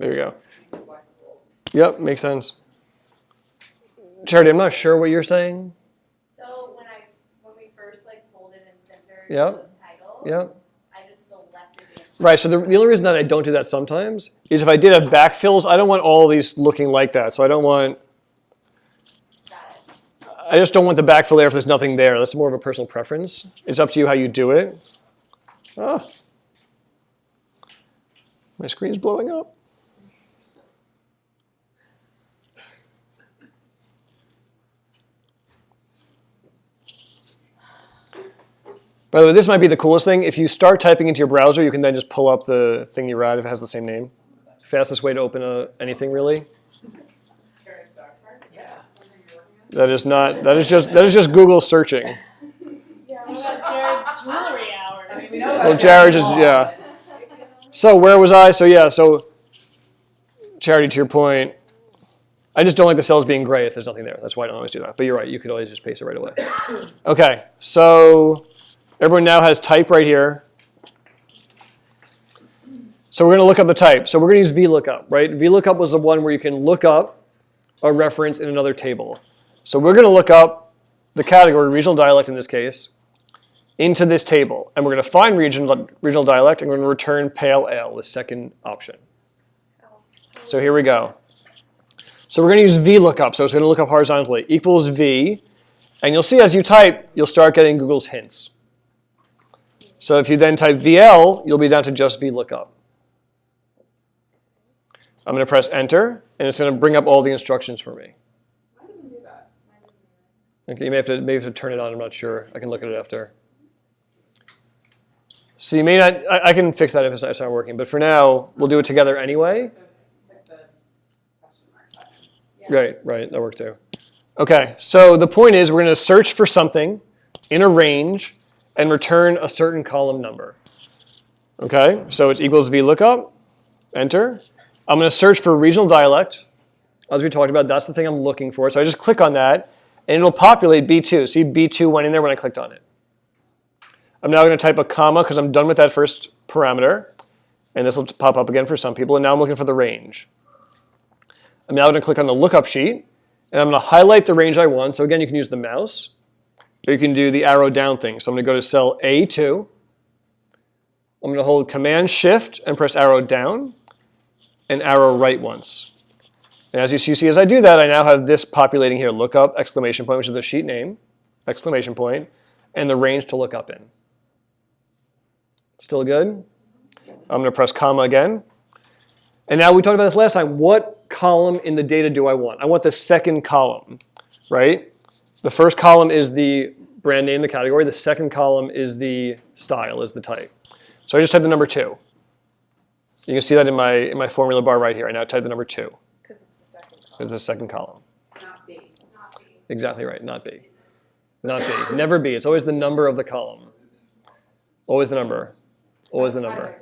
There you go. Yep, makes sense. Charity, I'm not sure what you're saying. So when we first like pulled it and centered Yep. those titles, Yep. I just selected the Right, so the only reason that I don't do that sometimes is if I did have backfills, I don't want all of these looking like that. So I don't want, I just don't want the backfill there if there's nothing there. That's more of a personal preference. It's up to you how you do it. Ah. My screen's blowing up. By the way, this might be the coolest thing. If you start typing into your browser, you can then just pull up the thing you're at if it has the same name. Fastest way to open anything, really. That is not. That is just Google searching. Yeah, what about Jared's jewelry hours? I mean, we know Well, about Jared Jared's just law, yeah. but- So where was I? So yeah. So Charity, to your point, I just don't like the cells being gray if there's nothing there. That's why I don't always do that. But you're right. You could always just paste it right away. Okay. So everyone now has type right here. So we're going to look up the type. So we're going to use VLOOKUP, right? VLOOKUP was the one where you can look up a reference in another table. So we're going to look up the category, regional dialect in this case, into this table. And we're going to find regional dialect, and we're going to return pale ale, the second option. So here we go. So we're going to use VLOOKUP. So it's going to look up horizontally. Equals V. And you'll see as you type, you'll start getting Google's hints. So if you then type VL, you'll be down to just VLOOKUP. I'm going to press enter, and it's going to bring up all the instructions for me. Why doesn't it do that? Okay, you may have to turn it on. I'm not sure. I can look at it after. So you may not. I can fix that if it's not working. But for now, we'll do it together anyway. Click the question mark button. Right. That works too. Okay. So the point is, we're going to search for something in a range and return a certain column number. Okay. So it's equals VLOOKUP. Enter. I'm going to search for regional dialect. As we talked about, that's the thing I'm looking for. So I just click on that, and it'll populate B2. See, B2 went in there when I clicked on it. I'm now going to type a comma because I'm done with that first parameter. And this will pop up again for some people. And now I'm looking for the range. I'm now going to click on the lookup sheet, and I'm going to highlight the range I want. So again, you can use the mouse, or you can do the arrow down thing. So I'm going to go to cell A2. I'm going to hold Command-Shift and press arrow down, and arrow right once. And as you see as I do that, I now have this populating here, lookup, exclamation point, which is the sheet name, exclamation point, and the range to look up in. Still good? I'm going to press comma again. And now we talked about this last time. What column in the data do I want? I want the second column, right? The first column is the brand name, the category. The second column is the style, is the type. So I just type the number 2. You can see that in my formula bar right here. I now type the number 2. Because it's the second column. It's the second column. Not B. not be. Exactly right, not B. Not B, never B. It's always the number of the column. Always the number. Always the number.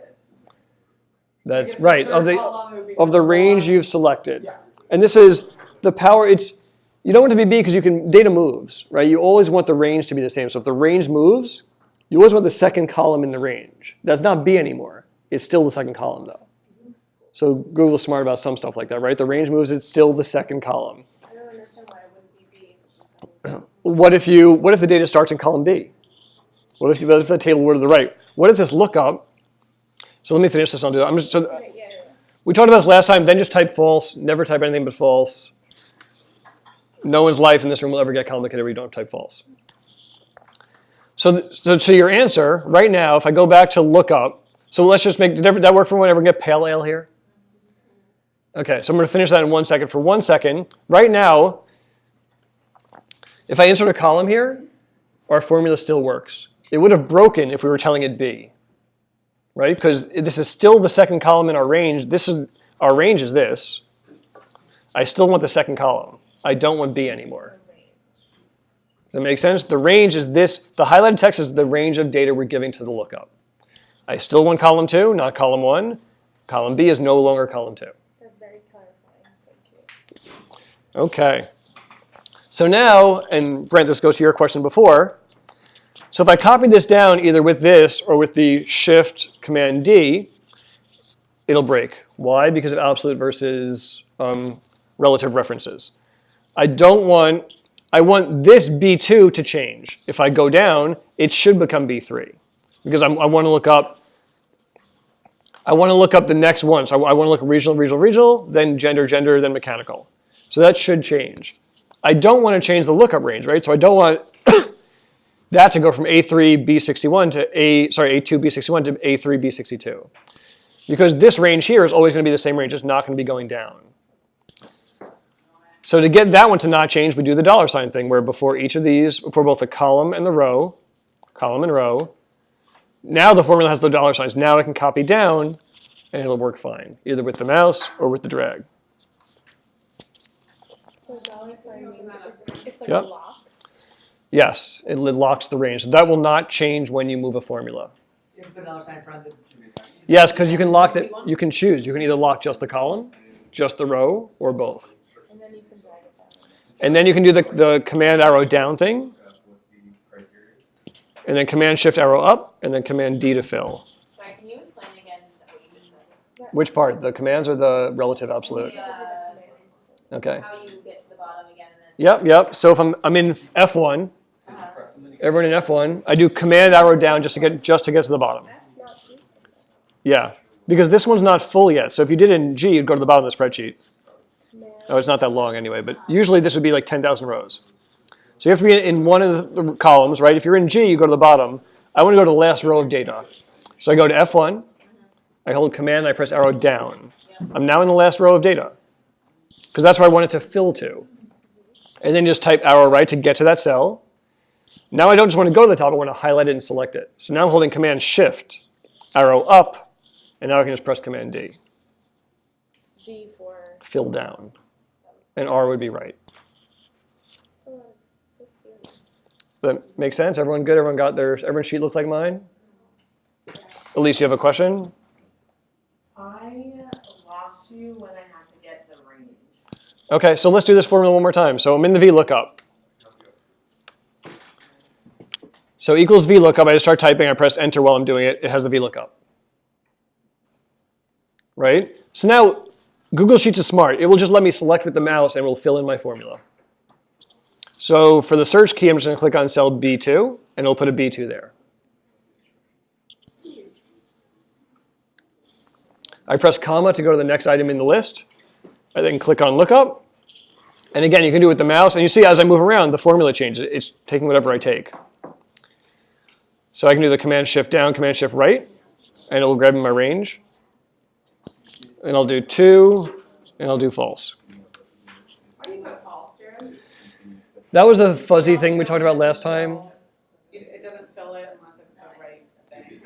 That's right, of the range you've selected. Yeah. And this is the power, you don't want it to be B because data moves, right? You always want the range to be the same. So if the range moves, you always want the second column in the range. That's not B anymore. It's still the second column though. So Google's smart about some stuff like that, right? The range moves, it's still the second column. I don't understand why it wouldn't be B. If it's the second. What if the data starts in column B? What if the table were to the right? What if this lookup? So let me finish this. I'll do that. Okay, yeah. We talked about this last time. Then just type false. Never type anything but false. No one's life in this room will ever get complicated where you don't type false. So your answer right now, if I go back to lookup, so let's just did that work for everyone? Ever get pale ale here? Okay, so I'm going to finish that in 1 second. For 1 second, right now, if I insert a column here, our formula still works. It would have broken if we were telling it B, right? Because this is still the second column in our range. Our range is this. I still want the second column. I don't want B anymore. Does that make sense? The range is this. The highlighted text is the range of data we're giving to the lookup. I still want column 2, not column 1. Column B is no longer column 2. That's very clarifying. Thank you. Okay. So now, and Brent, this goes to your question before. So if I copy this down either with this or with the Shift Command D, it'll break. Why? Because of absolute versus relative references. I want this B2 to change. If I go down, it should become B3 because I want to look up. I want to look up the next one. So I want to look regional, then gender, then mechanical. So that should change. I don't want to change the lookup range, right? So I don't want that to go from A3 B61 to A2 B61 to A3 B62. Because this range here is always going to be the same range. It's not going to be going down. So to get that one to not change, we do the $ thing where before each of these, for both the column and row, now the formula has the $signs. Now I can copy down and it'll work fine, either with the mouse or with the drag. So dollar sign means it's like Yep. a lock. Yes, it locks the range. That will not change when you move a formula. You have to put a $sign in front of the. Yes, because you can lock it. 61? You can choose. You can either lock just the column, just the row, or both. And then you can drag it down. And then you can do the command arrow down thing, and then command shift arrow up, and then command D to fill. Sorry, can you explain again what you just said? Which part? The commands or the relative absolute? Okay. How you get to the bottom again and then. Yep. So if I'm in F1, everyone in F1, I do command arrow down just to get to the bottom. Yeah, because this one's not full yet. So if you did it in G, you'd go to the bottom of the spreadsheet. Oh, it's not that long anyway, but usually this would be like 10,000 rows. So you have to be in one of the columns, right? If you're in G, you go to the bottom. I want to go to the last row of data. So I go to F1, I hold command, I press arrow down. I'm now in the last row of data because that's where I want it to fill to. And then just type arrow right to get to that cell. Now I don't just want to go to the top, I want to highlight it and select it. So now I'm holding command shift, arrow up, and now I can just press command D. D for. Fill down. And R would be right. So serious. That makes sense? Everyone good? Everyone got everyone's sheet looks like mine? Elise, you have a question? I lost you when I had to get the range. Okay, so let's do this formula one more time. So I'm in the VLOOKUP. So equals VLOOKUP, I just start typing, I press enter while I'm doing it, it has the VLOOKUP. Right? So now, Google Sheets is smart. It will just let me select with the mouse and it will fill in my formula. So for the search key, I'm just going to click on cell B2, and it'll put a B2 there. I press comma to go to the next item in the list. I then click on lookup. And again, you can do it with the mouse. And you see as I move around, the formula changes. It's taking whatever I take. So I can do the command shift down, command shift right, and it will grab me my range. And I'll do 2, and I'll do false. Why do you put false, Jared? That was the fuzzy thing we talked about last time. It doesn't fill it unless it's the right thing.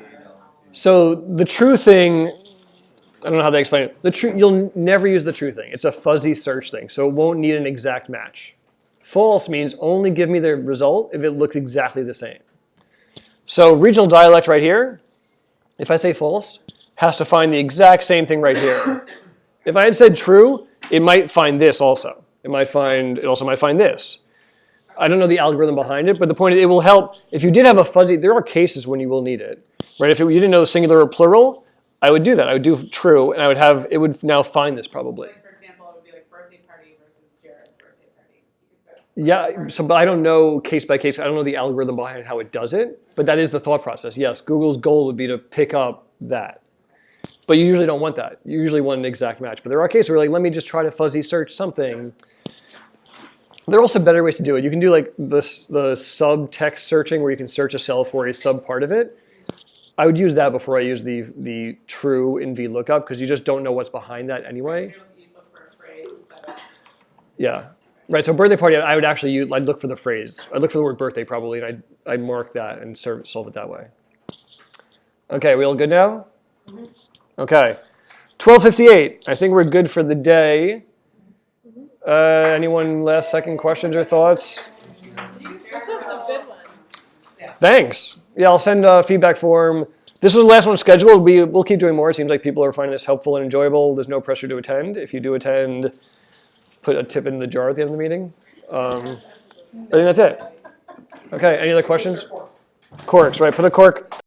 So the true thing, I don't know how they explain it. You'll never use the true thing. It's a fuzzy search thing, so it won't need an exact match. False means only give me the result if it looks exactly the same. So regional dialect right here, if I say false, has to find the exact same thing right here. If I had said true, it might find this also. It also might find this. I don't know the algorithm behind it, but the point is it will help. If you did have a fuzzy, there are cases when you will need it. Right? If you didn't know singular or plural, I would do that. I would do true, and it would now find this probably. Like, for example, it would be like birthday party versus Jared's birthday party. You could put Yeah, so but I don't know case by case. I don't know the algorithm behind how it does it, but that is the thought process. Yes, Google's goal would be to pick up that. But you usually don't want that. You usually want an exact match. But there are cases where, like, let me just try to fuzzy search something. There are also better ways to do it. You can do like the subtext searching where you can search a cell for a sub part of it. I would use that before I use the true in VLOOKUP because you just don't know what's behind that anyway. you look for a phrase instead of. Yeah. Right, so birthday party, I would actually I'd look for the phrase. I'd look for the word birthday probably, and I'd mark that and solve it that way. Okay, we all good now? Okay, 12:58. I think we're good for the day. Anyone last second questions or thoughts? This was a good one. Thanks. Yeah, I'll send a feedback form. This was the last one scheduled. We'll keep doing more. It seems like people are finding this helpful and enjoyable. There's no pressure to attend. If you do attend, put a tip in the jar at the end of the meeting. I think that's it. Okay, any other questions? Corks, right? Put a cork.